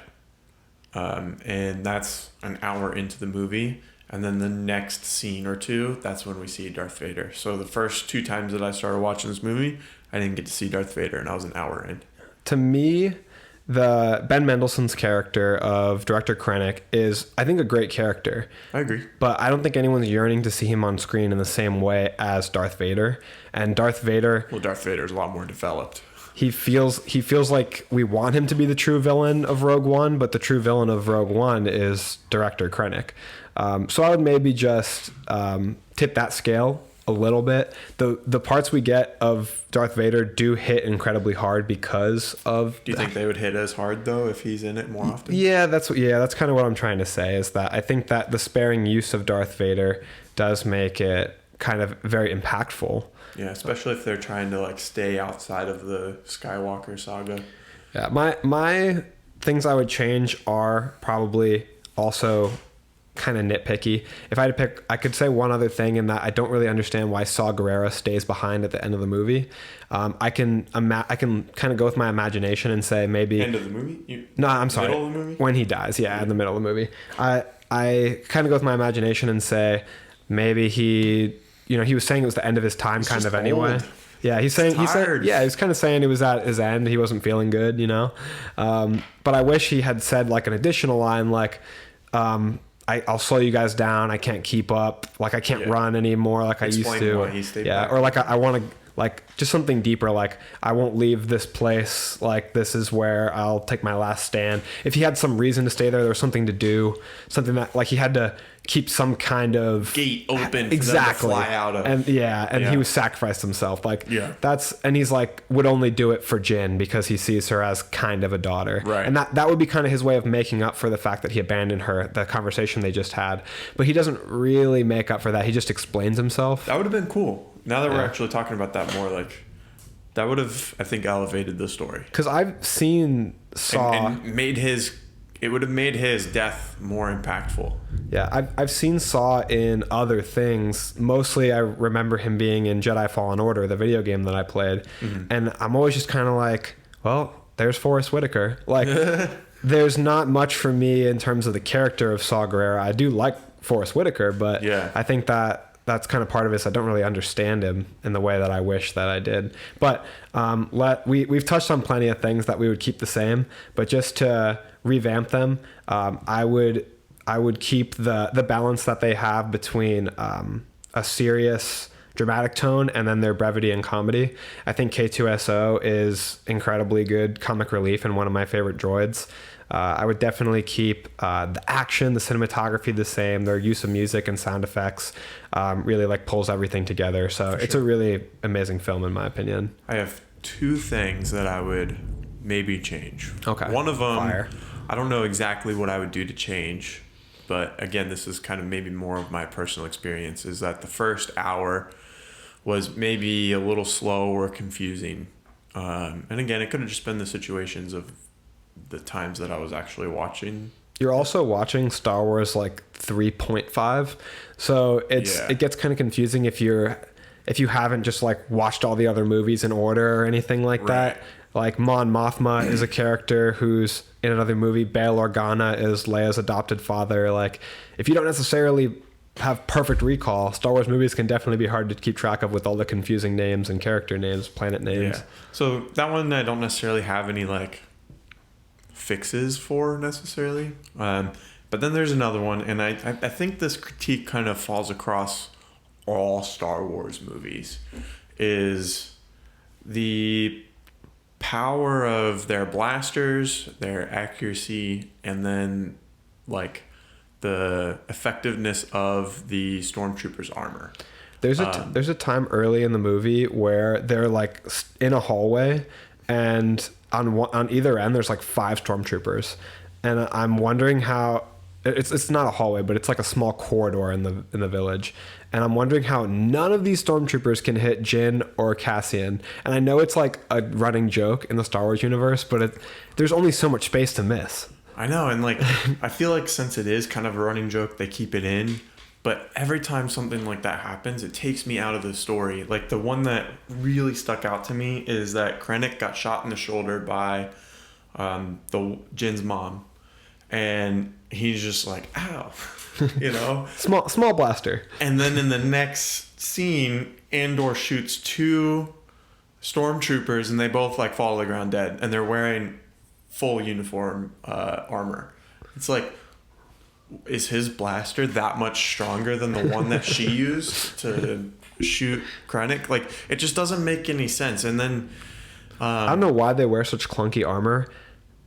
And that's an hour into the movie. And then the next scene or two, that's when we see Darth Vader. So the first 2 times that I started watching this movie, I didn't get to see Darth Vader, and I was an hour in. To me, the Ben Mendelsohn's character of Director Krennic is, I think, a great character. I agree. But I don't think anyone's yearning to see him on screen in the same way as Darth Vader. And Darth Vader... Well, Darth Vader's a lot more developed. He feels like we want him to be the true villain of Rogue One, but the true villain of Rogue One is Director Krennic. So I would maybe just tip that scale a little bit. The parts we get of Darth Vader do hit incredibly hard because of... Do you think they would hit as hard, though, if he's in it more often? Yeah, that's kind of what I'm trying to say, is that I think that the sparing use of Darth Vader does make it kind of very impactful. Yeah, especially if they're trying to stay outside of the Skywalker saga. Yeah, my things I would change are probably also kind of nitpicky. If I had to pick, I could say one other thing, in that I don't really understand why Saw Gerrera stays behind at the end of the movie. I can kind of go with my imagination and say maybe end of the movie. No, I'm sorry. Middle of the movie? When he dies, yeah, in the middle of the movie. I kind of go with my imagination and say maybe he was saying it was the end of his time, kind of anyway. Old. Yeah, he said, yeah, he was kind of saying he was at his end. He wasn't feeling good, But I wish he had said an additional line I'll slow you guys down. I can't keep up. I can't run anymore I used to. Why he stayed back. Or I want to just something deeper. I won't leave this place. This is where I'll take my last stand. If he had some reason to stay there was something to do. Something that he had to keep some kind of gate open for exactly them to fly out of. And he was sacrificed himself. And he's would only do it for Jyn because he sees her as kind of a daughter. Right. And that would be kind of his way of making up for the fact that he abandoned her, the conversation they just had. But he doesn't really make up for that. He just explains himself. That would have been cool. Now that we're actually talking about that more, that would have, I think, elevated the story. Because I've seen Saw and it would have made his death more impactful. Yeah, I've seen Saw in other things. Mostly I remember him being in Jedi Fallen Order, the video game that I played. Mm-hmm. And I'm always just kind of well, there's Forrest Whitaker. There's not much for me in terms of the character of Saw Gerrera. I do like Forrest Whitaker, but yeah. I think that's kind of part of it. So I don't really understand him in the way that I wish that I did. But we've touched on plenty of things that we would keep the same, but just to revamp them, I would keep the balance that they have between a serious dramatic tone and then their brevity and comedy. I think K2SO is incredibly good comic relief and one of my favorite droids. I would definitely keep the action, the cinematography the same. Their use of music and sound effects really pulls everything together. So it's a really amazing film in my opinion. I have 2 things that I would maybe change. Okay. One of them, Fire. I don't know exactly what I would do to change, but again, this is kind of maybe more of my personal experience, is that the first hour was maybe a little slow or confusing. And again, it could have just been the situations of the times that I was actually watching. You're also watching Star Wars 3.5, so it gets kind of confusing if you haven't just watched all the other movies in order or anything like that. Mon Mothma is a character who's in another movie. Bail Organa is Leia's adopted father. If you don't necessarily have perfect recall. Star Wars movies can definitely be hard to keep track of with all the confusing names and character names, planet names. Yeah. So that one I don't necessarily have any like fixes for necessarily. But then there's another one, and I think this critique kind of falls across all Star Wars movies, is the power of their blasters, their accuracy, and then like the effectiveness of the stormtroopers' armor. There's a time early in the movie where they're like in a hallway, and on either end there's like 5 stormtroopers, and I'm wondering how it's not a hallway, but it's like a small corridor in the village, and I'm wondering how none of these stormtroopers can hit Jyn or Cassian. And I know it's like a running joke in the Star Wars universe, but there's only so much space to miss. I know, and like I feel like since it is kind of a running joke, they keep it in. But every time something like that happens, it takes me out of the story. Like the one that really stuck out to me is that Krennic got shot in the shoulder by the Jin's mom, and he's just like, "Ow," you know, small blaster. And then in the next scene, Andor shoots 2 stormtroopers, and they both like fall to the ground dead, and they're wearing full uniform armor. It's like, is his blaster that much stronger than the one that she used to shoot Krennic? Like, it just doesn't make any sense. And then I don't know why they wear such clunky armor.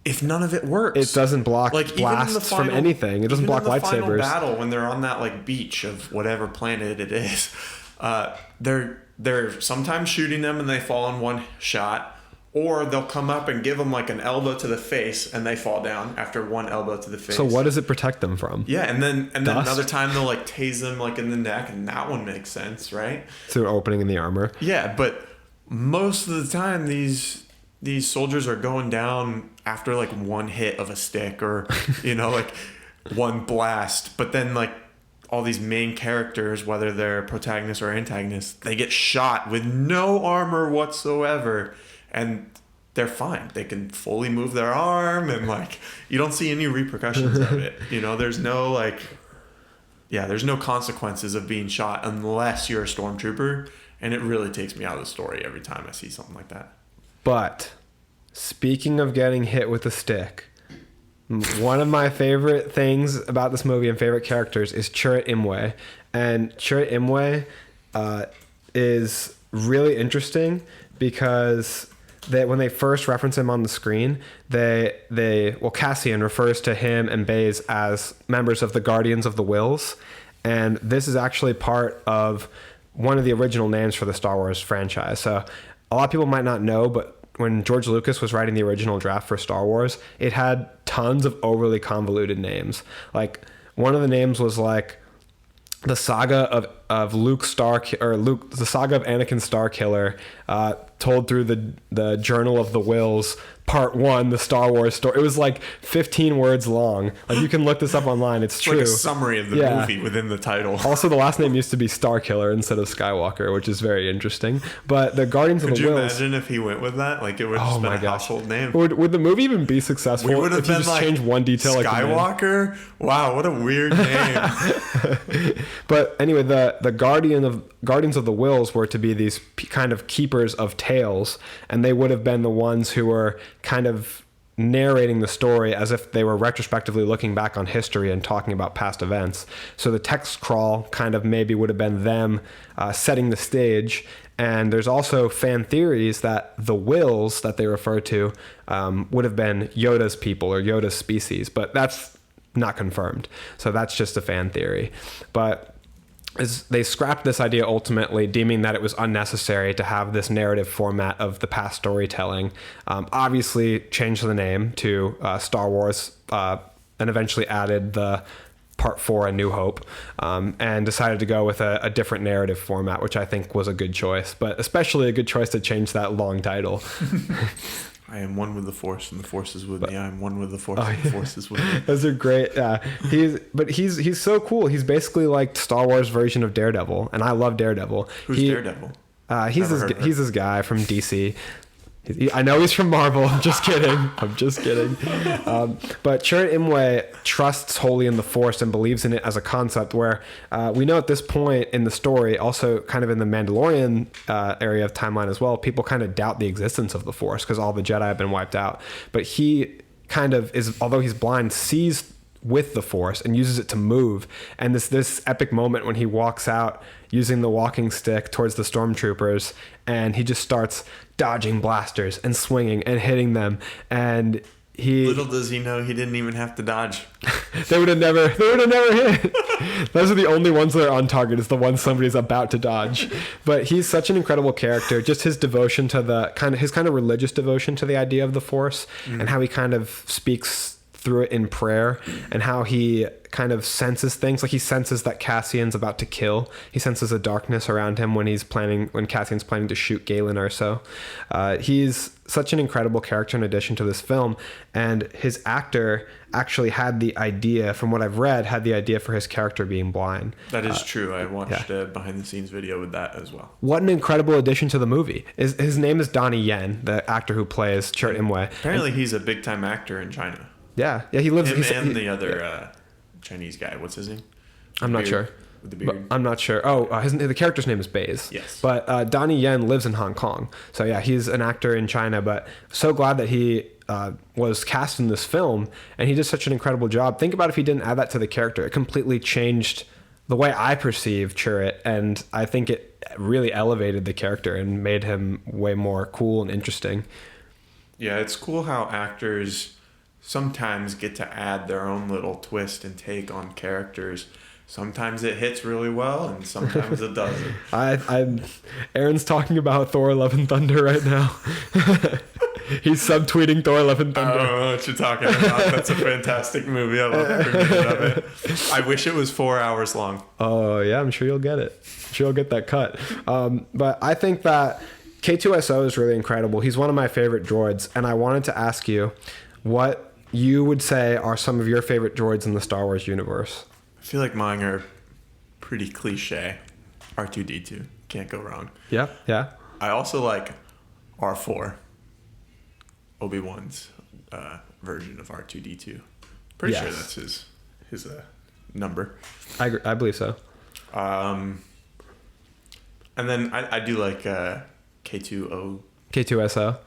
If none of it works, it doesn't block like blasts from anything. It doesn't block lightsabers. Even in the final battle, when they're on that like beach of whatever planet it is, they're sometimes shooting them and they fall in one shot. Or they'll come up and give them like an elbow to the face, and they fall down after one elbow to the face. So what does it protect them from? Yeah, and then another time they'll like tase them like in the neck, and that one makes sense, right? Through an opening in the armor. Yeah, but most of the time these soldiers are going down after like one hit of a stick, or you know, like one blast. But then like all these main characters, whether they're protagonists or antagonists, they get shot with no armor whatsoever. And they're fine. They can fully move their arm, and like you don't see any repercussions of it. You know, there's no there's no consequences of being shot unless you're a stormtrooper, and it really takes me out of the story every time I see something like that. But speaking of getting hit with a stick, one of my favorite things about this movie and favorite characters is Chirrut Imwe, and Chirrut Imwe is really interesting because when they first reference him on the screen, Cassian refers to him and Baze as members of the Guardians of the Wills, and this is actually part of one of the original names for the Star Wars franchise. So a lot of people might not know, but when George Lucas was writing the original draft for Star Wars, it had tons of overly convoluted names. Like one of the names was like the saga of the saga of Anakin Starkiller, told through the Journal of the Wills, Part 1, the Star Wars story. It was like 15 words long. Like you can look this up online. It's true. Like a summary of the movie within the title. Also, the last name used to be Starkiller instead of Skywalker, which is very interesting. But the Guardians of the Wills. Could you imagine if he went with that? Like it would have just been a household name. Would the movie even be successful? We would have if been you just like change one detail, Skywalker. Like wow, what a weird name. But anyway, the Guardians of the Wills were to be these kind of keepers of tales, and they would have been the ones who were kind of narrating the story as if they were retrospectively looking back on history and talking about past events. So the text crawl kind of maybe would have been them setting the stage. And there's also fan theories that the Wills that they refer to would have been Yoda's people or Yoda's species, but that's not confirmed. So that's just a fan theory. But they scrapped this idea ultimately, deeming that it was unnecessary to have this narrative format of the past storytelling. Obviously changed the name to Star Wars, and eventually added the Part 4, A New Hope, and decided to go with a different narrative format, which I think was a good choice, but especially a good choice to change that long title. I am one with the Force, and the Force is with me. I am one with the Force, and the Force is with me. Those are great. He's so cool. He's basically like Star Wars version of Daredevil, and I love Daredevil. Who's Daredevil? He's this guy from DC. I know he's from Marvel. I'm just kidding. But Chirrut Imwe trusts wholly in the Force and believes in it as a concept where we know at this point in the story, also kind of in the Mandalorian area of timeline as well, people kind of doubt the existence of the Force because all the Jedi have been wiped out. But he kind of is, although he's blind, sees with the Force and uses it to move. And this epic moment when he walks out using the walking stick towards the stormtroopers, and he just starts dodging blasters and swinging and hitting them. And little does he know he didn't even have to dodge. They would have never hit. Those are the only ones that are on target, is the ones somebody's about to dodge. But he's such an incredible character. Just his devotion to his kind of religious devotion to the idea of the Force, and how he kind of speaks through it in prayer, and how he kind of senses things. Like he senses that Cassian's about to kill. He senses a darkness around him when Cassian's planning to shoot Galen Erso. He's such an incredible character in addition to this film, and his actor actually had the idea, from what I've read, for his character being blind. That is true. I watched a behind the scenes video with that as well. What an incredible addition to the movie. His name is Donnie Yen, the actor who plays Chirrut Imwe. Apparently he's a big time actor in China. Yeah, he lives. The other Chinese guy. What's his name? I'm not sure. With the beard. I'm not sure. Oh, the character's name is Baze. Yes. But Donnie Yen lives in Hong Kong. So yeah, he's an actor in China. But so glad that he was cast in this film, and he did such an incredible job. Think about if he didn't add that to the character. It completely changed the way I perceive Chirrut, and I think it really elevated the character and made him way more cool and interesting. Yeah, it's cool how actors sometimes get to add their own little twist and take on characters. Sometimes it hits really well, and sometimes it doesn't. Aaron's talking about Thor: Love and Thunder right now. He's subtweeting Thor: Love and Thunder. I don't know what you're talking about. That's a fantastic movie. I love every minute of it. I wish it was 4 hours long. Oh yeah, I'm sure you'll get it. I'm sure you'll get that cut. But I think that K2SO is really incredible. He's one of my favorite droids, and I wanted to ask you what you would say are some of your favorite droids in the Star Wars universe. I feel like mine are pretty cliche. R2-D2. Can't go wrong. Yeah. I also like R4. Obi-Wan's version of R2-D2. Pretty sure that's his number. I believe so. And then I do like K2SO.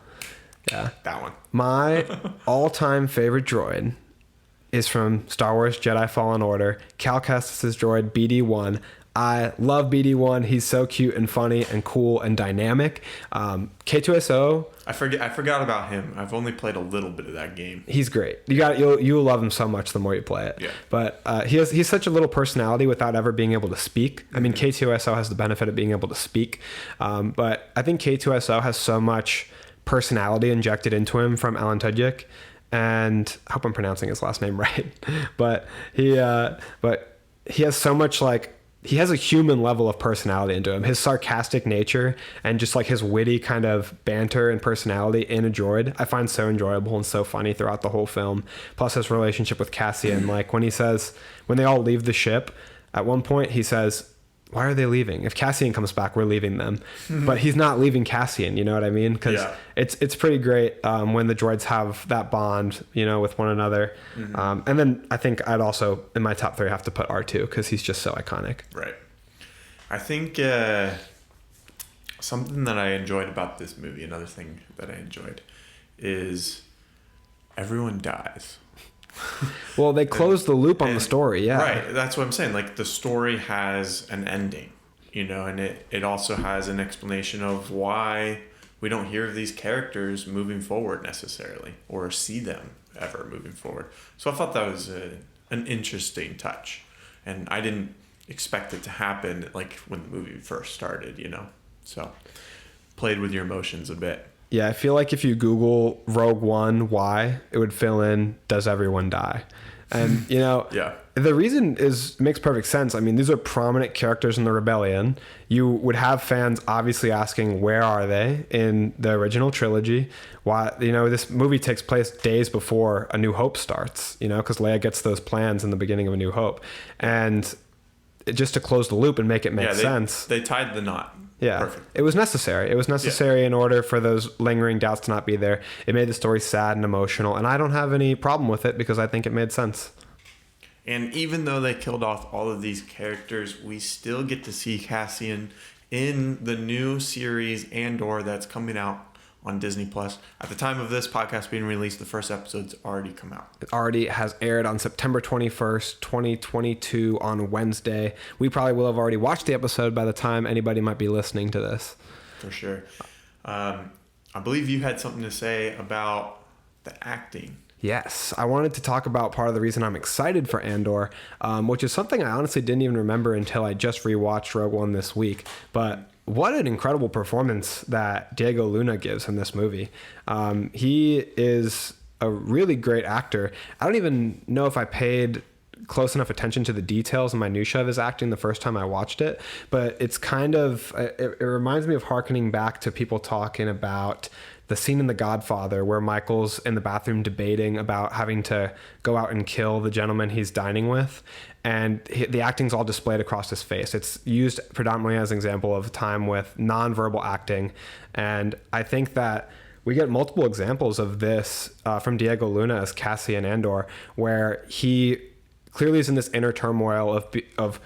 Yeah. That one. My all-time favorite droid is from Star Wars Jedi Fallen Order. Cal Kestis' droid, BD-1. I love BD-1. He's so cute and funny and cool and dynamic. K2SO. I forgot about him. I've only played a little bit of that game. He's great. You'll love him so much the more you play it. Yeah. But he's such a little personality without ever being able to speak. I mean, K2SO has the benefit of being able to speak. But I think K2SO has so much personality injected into him from Alan Tudyk, and I hope I'm pronouncing his last name right. But he has so much, like, he has a human level of personality into him. His sarcastic nature and just like his witty kind of banter and personality in a droid, I find so enjoyable and so funny throughout the whole film. Plus his relationship with Cassian, like when they all leave the ship, at one point he says, why are they leaving? If Cassian comes back, we're leaving them. But he's not leaving Cassian, you know what I mean? Because it's pretty great when the droids have that bond, with one another. And then I think I'd also, in my top 3, have to put R2 because he's just so iconic. Right. I think something that I enjoyed about this movie, another thing that I enjoyed, is everyone dies. Well, they closed the loop on the story, yeah. Right, that's what I'm saying. Like, the story has an ending, and it also has an explanation of why we don't hear of these characters moving forward necessarily, or see them ever moving forward. So I thought that was an interesting touch, and I didn't expect it to happen, like, when the movie first started, So, played with your emotions a bit. Yeah, I feel like if you Google Rogue One, why, it would fill in, does everyone die? And, yeah. The reason makes perfect sense. I mean, these are prominent characters in the rebellion. You would have fans obviously asking, where are they in the original trilogy? Why, this movie takes place days before A New Hope starts, because Leia gets those plans in the beginning of A New Hope. And just to close the loop and make it make sense. They tied the knot. Yeah, perfect. It was necessary. It was necessary in order for those lingering doubts to not be there. It made the story sad and emotional, and I don't have any problem with it because I think it made sense. And even though they killed off all of these characters, we still get to see Cassian in the new series Andor that's coming out on Disney Plus. At the time of this podcast being released, the first episode's already come out. It already has aired on September 21st, 2022 on Wednesday. We probably will have already watched the episode by the time anybody might be listening to this. For sure. I believe you had something to say about the acting. Yes, I wanted to talk about part of the reason I'm excited for Andor, which is something I honestly didn't even remember until I just rewatched Rogue One this week. But what an incredible performance that Diego Luna gives in this movie. He is a really great actor. I don't even know if I paid close enough attention to the details and minutia of his acting the first time I watched it, but it's kind of, it reminds me of hearkening back to people talking about the scene in The Godfather where Michael's in the bathroom debating about having to go out and kill the gentleman he's dining with, and the acting's all displayed across his face. It's used predominantly as an example of time with nonverbal acting, and I think that we get multiple examples of this from Diego Luna as Cassian Andor, where he clearly is in this inner turmoil of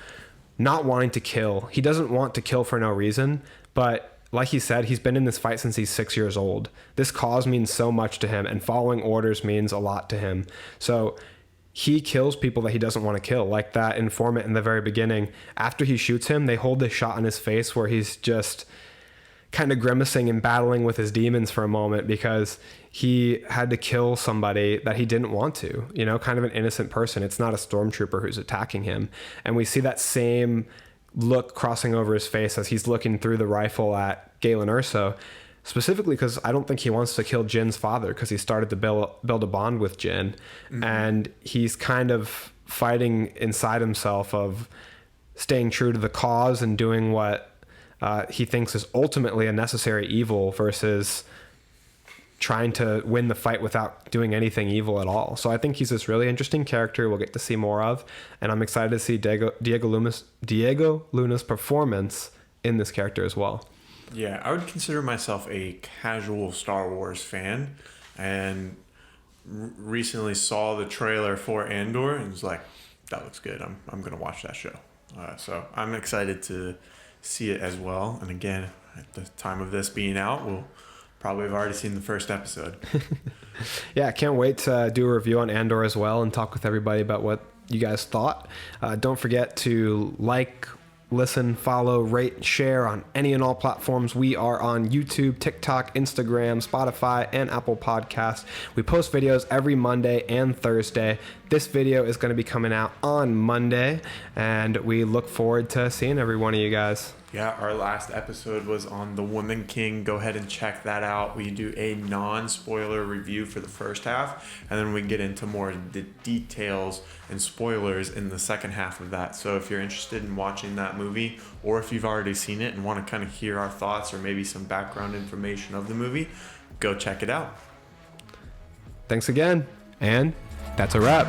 not wanting to kill. He doesn't want to kill for no reason, but like he said, he's been in this fight since he's 6 years old. This cause means so much to him, and following orders means a lot to him. So he kills people that he doesn't want to kill, like that informant in the very beginning. After he shoots him, they hold this shot on his face where he's just kind of grimacing and battling with his demons for a moment because he had to kill somebody that he didn't want to, kind of an innocent person. It's not a stormtrooper who's attacking him. And we see that same look crossing over his face as he's looking through the rifle at Galen Erso, specifically because I don't think he wants to kill Jin's father, because he started to build a bond with Jin. Mm-hmm. And he's kind of fighting inside himself of staying true to the cause and doing what he thinks is ultimately a necessary evil versus trying to win the fight without doing anything evil at all. So I think he's this really interesting character we'll get to see more of, and I'm excited to see Diego Luna's performance in this character as well. Yeah, I would consider myself a casual Star Wars fan, and recently saw the trailer for Andor and was like, that looks good. I'm going to watch that show. So I'm excited to see it as well. And again, at the time of this being out, we'll probably have already seen the first episode. Yeah, I can't wait to do a review on Andor as well and talk with everybody about what you guys thought. Don't forget to like, listen, follow, rate, share on any and all platforms. We are on YouTube, TikTok, Instagram, Spotify, and Apple Podcasts. We post videos every Monday and Thursday. This video is going to be coming out on Monday, and we look forward to seeing every one of you guys. Yeah, our last episode was on The Woman King. Go ahead and check that out. We do a non-spoiler review for the first half, and then we get into more of the details and spoilers in the second half of that. So if you're interested in watching that movie, or if you've already seen it and want to kind of hear our thoughts or maybe some background information of the movie, go check it out. Thanks again, and that's a wrap.